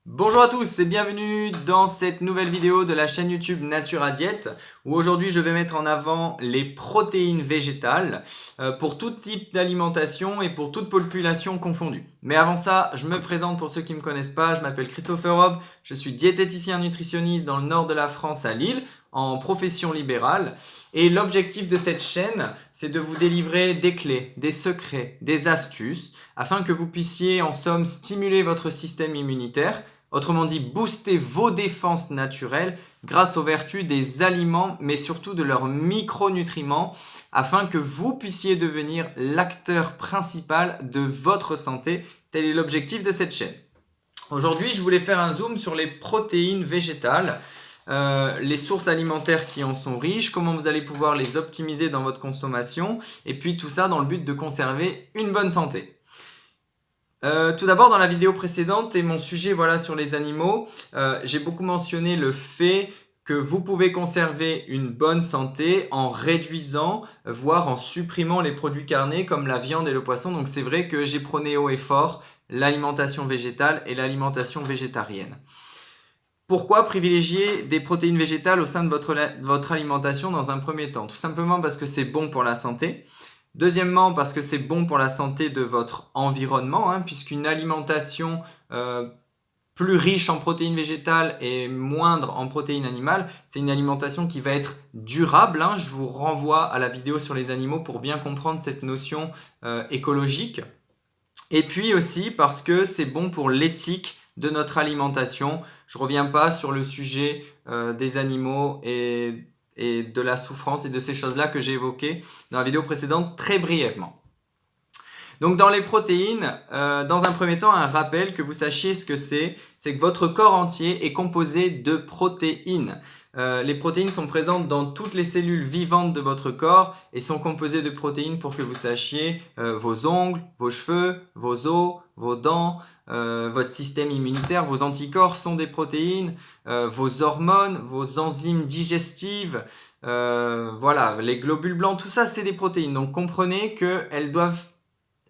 Bonjour à tous et bienvenue dans cette nouvelle vidéo de la chaîne YouTube Natura Diet où aujourd'hui je vais mettre en avant les protéines végétales pour tout type d'alimentation et pour toute population confondue. Mais avant ça, je me présente pour ceux qui ne me connaissent pas, je m'appelle Christopher Rob, je suis diététicien nutritionniste dans le nord de la France à Lille en profession libérale et l'objectif de cette chaîne c'est de vous délivrer des clés, des secrets, des astuces afin que vous puissiez en somme stimuler votre système immunitaire. Autrement dit, booster vos défenses naturelles grâce aux vertus des aliments, mais surtout de leurs micronutriments, afin que vous puissiez devenir l'acteur principal de votre santé. Tel est l'objectif de cette chaîne. Aujourd'hui, je voulais faire un zoom sur les protéines végétales, les sources alimentaires qui en sont riches, comment vous allez pouvoir les optimiser dans votre consommation, et puis tout ça dans le but de conserver une bonne santé. Tout d'abord, dans la vidéo précédente et mon sujet sur les animaux, j'ai beaucoup mentionné le fait que vous pouvez conserver une bonne santé en réduisant, voire en supprimant les produits carnés comme la viande et le poisson. Donc c'est vrai que j'ai prôné haut et fort l'alimentation végétale et l'alimentation végétarienne. Pourquoi privilégier des protéines végétales au sein de votre alimentation dans un premier temps? Tout simplement parce que c'est bon pour la santé. Deuxièmement, parce que c'est bon pour la santé de votre environnement, puisqu'une alimentation plus riche en protéines végétales et moindre en protéines animales, c'est une alimentation qui va être durable. Je vous renvoie à la vidéo sur les animaux pour bien comprendre cette notion écologique. Et puis aussi parce que c'est bon pour l'éthique de notre alimentation. Je ne reviens pas sur le sujet des animaux et de la souffrance et de ces choses-là que j'ai évoquées dans la vidéo précédente très brièvement. Donc dans les protéines, dans un premier temps, un rappel que vous sachiez ce que c'est que votre corps entier est composé de protéines. Les protéines sont présentes dans toutes les cellules vivantes de votre corps et sont composées de protéines pour que vous sachiez vos ongles, vos cheveux, vos os, vos dents, votre système immunitaire, vos anticorps sont des protéines, vos hormones, vos enzymes digestives, les globules blancs, tout ça c'est des protéines. Donc comprenez qu'elles doivent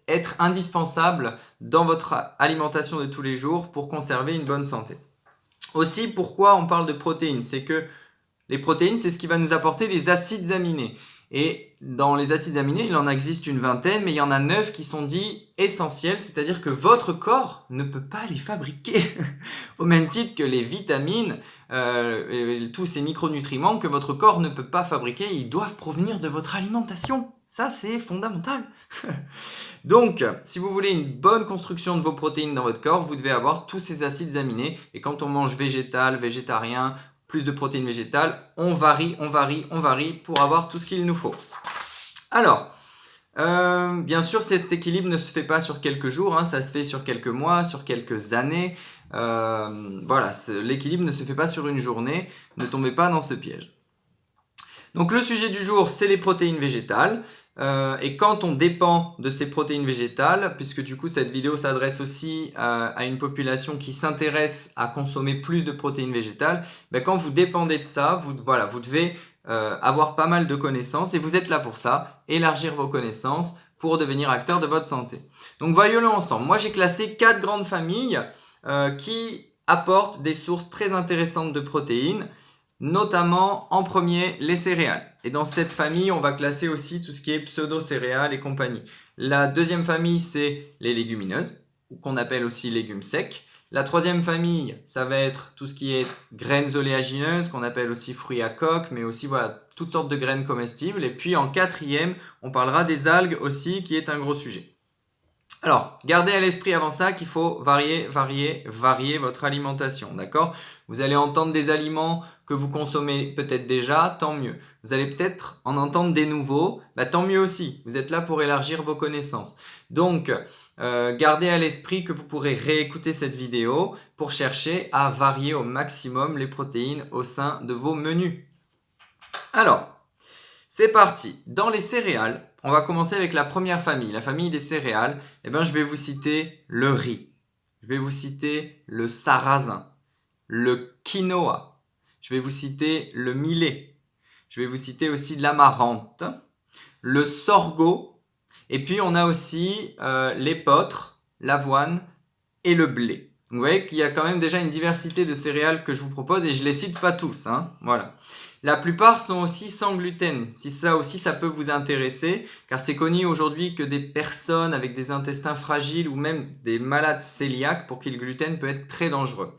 être indispensables dans votre alimentation de tous les jours pour conserver une bonne santé. Aussi, pourquoi on parle de protéines? C'est que les protéines, c'est ce qui va nous apporter les acides aminés. Et dans les acides aminés, il en existe une vingtaine, mais il y en a 9 qui sont dits essentiels, c'est-à-dire que votre corps ne peut pas les fabriquer. Au même titre que les vitamines, tous ces micronutriments que votre corps ne peut pas fabriquer, ils doivent provenir de votre alimentation. Ça, c'est fondamental. Donc, si vous voulez une bonne construction de vos protéines dans votre corps, vous devez avoir tous ces acides aminés. Et quand on mange végétal, végétarien, plus de protéines végétales, on varie pour avoir tout ce qu'il nous faut. Alors, bien sûr, cet équilibre ne se fait pas sur quelques jours, ça se fait sur quelques mois, sur quelques années. L'équilibre ne se fait pas sur une journée, ne tombez pas dans ce piège. Donc le sujet du jour, c'est les protéines végétales. Et quand on dépend de ces protéines végétales, puisque du coup cette vidéo s'adresse aussi à une population qui s'intéresse à consommer plus de protéines végétales, quand vous dépendez de ça, vous devez avoir pas mal de connaissances et vous êtes là pour ça, élargir vos connaissances pour devenir acteur de votre santé. Donc voyons-le ensemble. Moi j'ai classé 4 grandes familles qui apportent des sources très intéressantes de protéines, notamment en premier les céréales. Et dans cette famille, on va classer aussi tout ce qui est pseudo-céréales et compagnie. La deuxième famille, c'est les légumineuses, qu'on appelle aussi légumes secs. La troisième famille, ça va être tout ce qui est graines oléagineuses, qu'on appelle aussi fruits à coque, mais aussi toutes sortes de graines comestibles. Et puis en quatrième, on parlera des algues aussi, qui est un gros sujet. Alors, gardez à l'esprit avant ça qu'il faut varier votre alimentation, d'accord? Vous allez entendre des aliments que vous consommez peut-être déjà, tant mieux. Vous allez peut-être en entendre des nouveaux, tant mieux aussi. Vous êtes là pour élargir vos connaissances. Donc, gardez à l'esprit que vous pourrez réécouter cette vidéo pour chercher à varier au maximum les protéines au sein de vos menus. Alors, c'est parti. Dans les céréales, on va commencer avec la première famille, la famille des céréales. Je vais vous citer le riz, je vais vous citer le sarrasin, le quinoa, je vais vous citer le millet, je vais vous citer aussi l'amarante, le sorgho, et puis on a aussi l'épeautre, l'avoine et le blé. Vous voyez qu'il y a quand même déjà une diversité de céréales que je vous propose et je les cite pas tous, hein, voilà. La plupart sont aussi sans gluten, si ça aussi ça peut vous intéresser, car c'est connu aujourd'hui que des personnes avec des intestins fragiles ou même des malades cœliaques pour qui le gluten peut être très dangereux.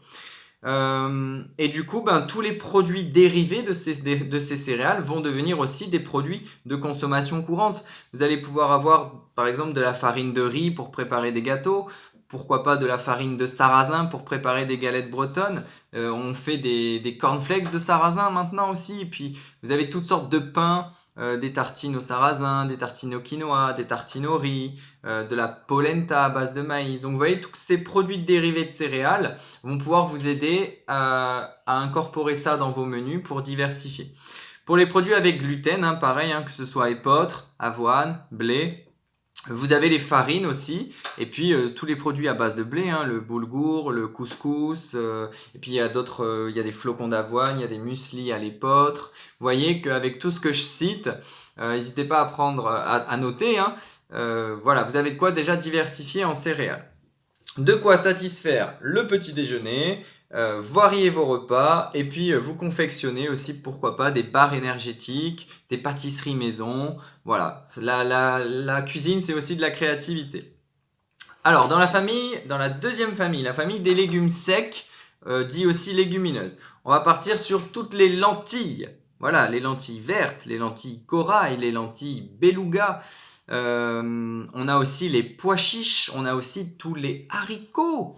Et du coup, tous les produits dérivés de ces céréales vont devenir aussi des produits de consommation courante. Vous allez pouvoir avoir par exemple de la farine de riz pour préparer des gâteaux, pourquoi pas de la farine de sarrasin pour préparer des galettes bretonnes. On fait des cornflakes de sarrasin maintenant aussi. Et puis vous avez toutes sortes de pains, des tartines au sarrasin, des tartines au quinoa, des tartines au riz, de la polenta à base de maïs. Donc vous voyez, tous ces produits dérivés de céréales vont pouvoir vous aider à incorporer ça dans vos menus pour diversifier. Pour les produits avec gluten, hein, pareil, hein, que ce soit épeautre, avoine, blé, vous avez les farines aussi, et puis tous les produits à base de blé, hein, le boulgour, le couscous, et puis il y a d'autres, il y a des flocons d'avoine, il y a des mueslis à l'épeautre. Vous voyez qu'avec tout ce que je cite, n'hésitez pas à prendre, à noter, hein, voilà, vous avez de quoi déjà diversifier en céréales. De quoi satisfaire le petit déjeuner, varier vos repas et puis vous confectionner aussi pourquoi pas des barres énergétiques, des pâtisseries maison. Voilà, la cuisine c'est aussi de la créativité. Alors dans la deuxième famille, la famille des légumes secs, dit aussi légumineuses. On va partir sur toutes les lentilles. Voilà, les lentilles vertes, les lentilles corail, les lentilles beluga. On a aussi les pois chiches, on a aussi tous les haricots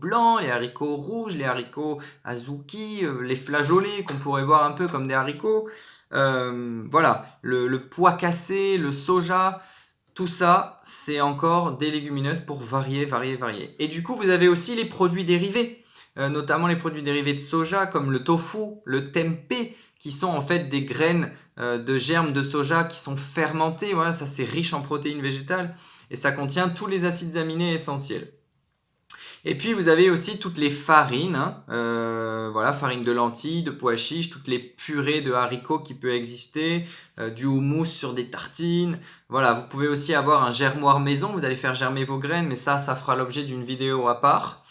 blancs, les haricots rouges, les haricots azuki, les flageolets qu'on pourrait voir un peu comme des haricots. Voilà, le pois cassé, le soja, tout ça, c'est encore des légumineuses pour varier. Et du coup, vous avez aussi les produits dérivés, notamment les produits dérivés de soja comme le tofu, le tempeh, qui sont en fait des graines de germes de soja qui sont fermentées. Voilà, ça c'est riche en protéines végétales et ça contient tous les acides aminés essentiels. Et puis vous avez aussi toutes les farines, hein, voilà, farine de lentilles, de pois chiches, toutes les purées de haricots qui peuvent exister, du houmous sur des tartines. Voilà, vous pouvez aussi avoir un germoir maison, vous allez faire germer vos graines, mais ça fera l'objet d'une vidéo à part.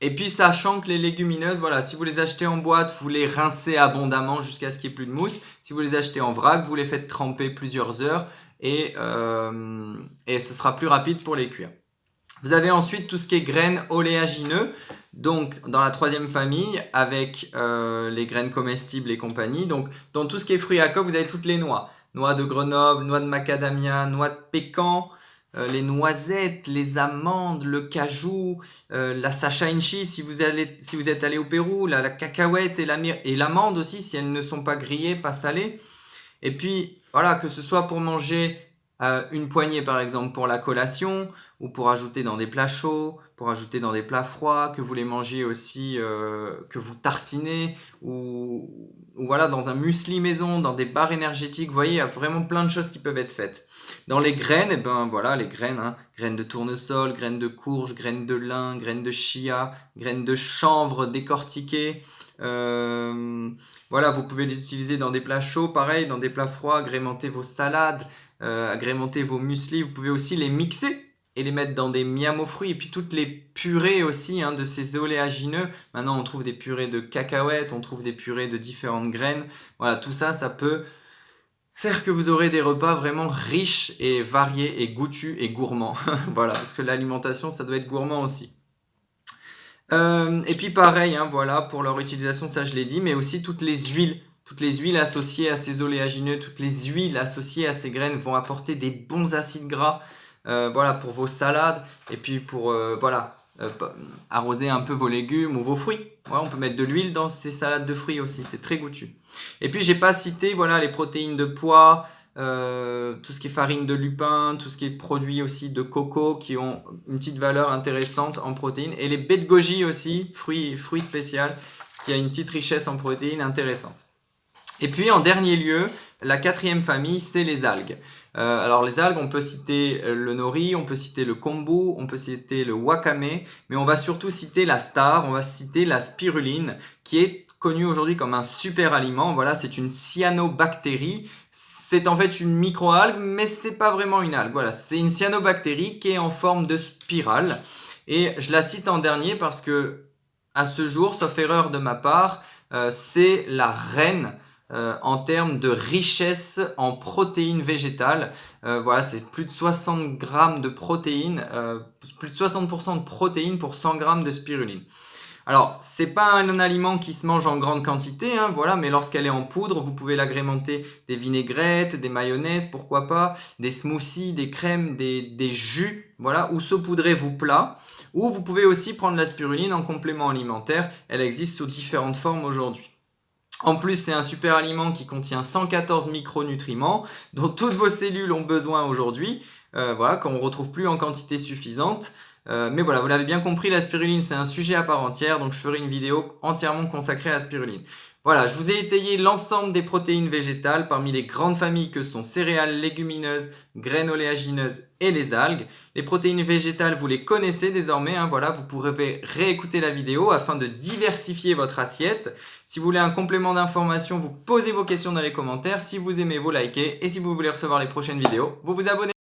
Et puis sachant que les légumineuses, voilà, si vous les achetez en boîte, vous les rincez abondamment jusqu'à ce qu'il n'y ait plus de mousse. Si vous les achetez en vrac, vous les faites tremper plusieurs heures et ce sera plus rapide pour les cuire. Vous avez ensuite tout ce qui est graines oléagineux, donc dans la troisième famille avec les graines comestibles et compagnie. Donc dans tout ce qui est fruits à coque, vous avez toutes les noix. Noix de Grenoble, noix de macadamia, noix de pécan, les noisettes, les amandes, le cajou, la sacha inchi si vous êtes allé au Pérou, la cacahuète et l'amande aussi si elles ne sont pas grillées, pas salées. Et puis voilà, que ce soit pour manger une poignée par exemple pour la collation ou pour ajouter dans des plats chauds, pour ajouter dans des plats froids, que vous les mangez aussi, que vous tartinez ou voilà dans un muesli maison, dans des barres énergétiques. Vous voyez, il y a vraiment plein de choses qui peuvent être faites. Dans les graines, et ben voilà, les graines, hein, graines de tournesol, graines de courge, graines de lin, graines de chia, graines de chanvre décortiquées. Voilà, vous pouvez les utiliser dans des plats chauds, pareil, dans des plats froids, agrémenter vos salades, agrémenter vos mueslis. Vous pouvez aussi les mixer et les mettre dans des miam aux fruits. Et puis toutes les purées aussi, hein, de ces oléagineux. Maintenant, on trouve des purées de cacahuètes, on trouve des purées de différentes graines. Voilà, tout ça, ça peut faire que vous aurez des repas vraiment riches et variés et goûtus et gourmands. Voilà, parce que l'alimentation, ça doit être gourmand aussi. Et puis pareil, hein, voilà, pour leur utilisation, ça je l'ai dit, mais aussi toutes les huiles associées à ces oléagineux, toutes les huiles associées à ces graines vont apporter des bons acides gras, voilà, pour vos salades, et puis pour, arroser un peu vos légumes ou vos fruits. Ouais, on peut mettre de l'huile dans ces salades de fruits aussi, c'est très goûtu. Et puis j'ai pas cité, voilà, les protéines de pois, tout ce qui est farine de lupin, tout ce qui est produits aussi de coco qui ont une petite valeur intéressante en protéines. Et les baies de goji aussi, fruits spécial, qui a une petite richesse en protéines intéressante. Et puis en dernier lieu, la quatrième famille, c'est les algues. Alors les algues, on peut citer le nori, on peut citer le kombu, on peut citer le wakame, mais on va surtout citer la star, on va citer la spiruline, qui est connue aujourd'hui comme un super aliment. Voilà, c'est une cyanobactérie. C'est en fait une microalgue, mais c'est pas vraiment une algue. Voilà, c'est une cyanobactérie qui est en forme de spirale Et je la cite en dernier parce que à ce jour, sauf erreur de ma part, c'est la reine en termes de richesse en protéines végétales. Voilà, c'est plus de 60 grammes de protéines, plus de 60% de protéines pour 100 grammes de spiruline. Alors, c'est pas un aliment qui se mange en grande quantité, hein, voilà, mais lorsqu'elle est en poudre, vous pouvez l'agrémenter des vinaigrettes, des mayonnaises, pourquoi pas, des smoothies, des crèmes, des jus, voilà, ou saupoudrer vos plats. Ou vous pouvez aussi prendre la spiruline en complément alimentaire. Elle existe sous différentes formes aujourd'hui. En plus, c'est un super aliment qui contient 114 micronutriments dont toutes vos cellules ont besoin aujourd'hui, voilà, qu'on ne retrouve plus en quantité suffisante. Mais voilà, vous l'avez bien compris, la spiruline c'est un sujet à part entière, donc je ferai une vidéo entièrement consacrée à la spiruline. Voilà, je vous ai étayé l'ensemble des protéines végétales parmi les grandes familles que sont céréales, légumineuses, graines oléagineuses et les algues. Les protéines végétales, vous les connaissez désormais, hein, voilà, vous pourrez réécouter la vidéo afin de diversifier votre assiette. Si vous voulez un complément d'information, vous posez vos questions dans les commentaires. Si vous aimez, vous likez. Et si vous voulez recevoir les prochaines vidéos, vous vous abonnez.